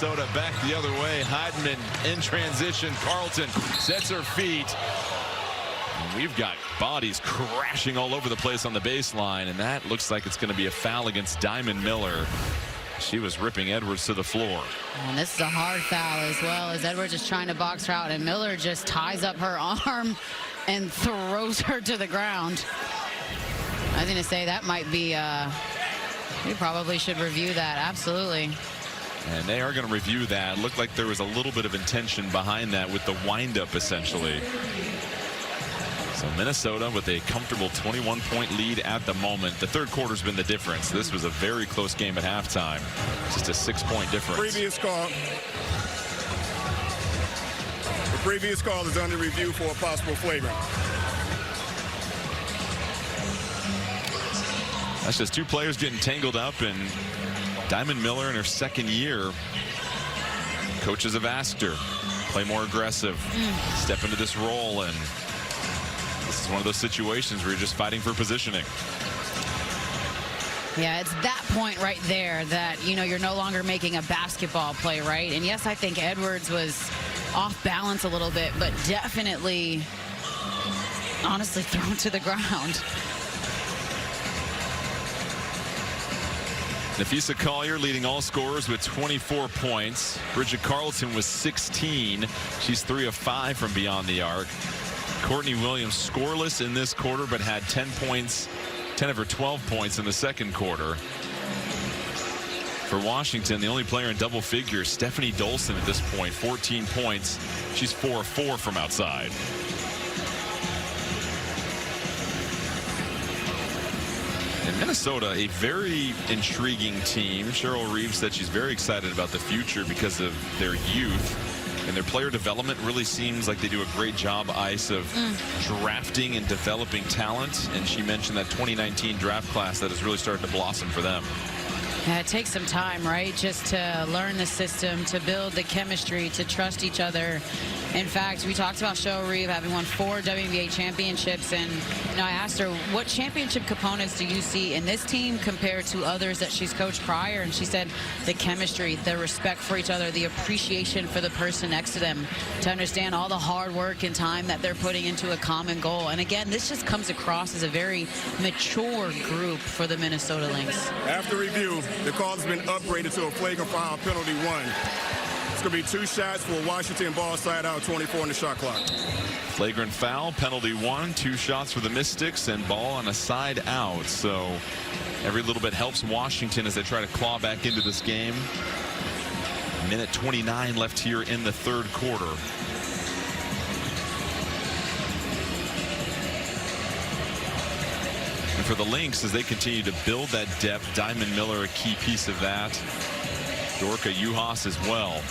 Soda back the other way. Heidemann in transition. Carlton sets her feet. And we've got bodies crashing all over the place on the baseline, and that looks like it's going to be a foul against Diamond Miller. She was ripping Edwards to the floor. And this is a hard foul as well, as Edwards is trying to box her out, and Miller just ties up her arm and throws her to the ground. I was going to say that might be, we probably should review that. Absolutely. And they are going to review that. Looked like there was a little bit of intention behind that with the windup, essentially. So Minnesota with a comfortable 21-point lead at the moment. The third quarter's been the difference. This was a very close game at halftime. Just a 6-point difference. Previous call. The previous call is under review for a possible flagrant. That's just two players getting tangled up, and Diamond Miller in her second year. Coaches have asked her, play more aggressive, step into this role, and this is one of those situations where you're just fighting for positioning. Yeah, it's that point right there that, you know, you're no longer making a basketball play, right? And yes, I think Edwards was off balance a little bit, but definitely, honestly, thrown to the ground. Nafisa Collier leading all scorers with 24 points. Bridget Carlton was 16. She's 3 of 5 from beyond the arc. Courtney Williams scoreless in this quarter, but had 10 points, 10 of her 12 points in the second quarter. For Washington, the only player in double figures, Stephanie Dolson at this point, 14 points. She's 4 of 4 from outside. And Minnesota, a very intriguing team. Cheryl Reeves said she's very excited about the future because of their youth. And their player development really seems like they do a great job, Ice, of drafting and developing talent. And she mentioned that 2019 draft class that has really started to blossom for them. Yeah, it takes some time, right? Just to learn the system, to build the chemistry, to trust each other. In fact, we talked about Cheryl Reeve having won 4 WNBA championships, and you know, I asked her, what championship components do you see in this team compared to others that she's coached prior? And she said the chemistry, the respect for each other, the appreciation for the person next to them, to understand all the hard work and time that they're putting into a common goal. And again, this just comes across as a very mature group for the Minnesota Lynx. After review, the call has been upgraded to a flagrant foul, penalty 1. It's going to be 2 shots for Washington, ball side out, 24 on the shot clock. Flagrant foul, penalty 1, 2 shots for the Mystics, and ball on a side out. So every little bit helps Washington as they try to claw back into this game. Minute 29 left here in the third quarter. And for the Lynx, as they continue to build that depth, Diamond Miller a key piece of that. Dorka Juhas as well.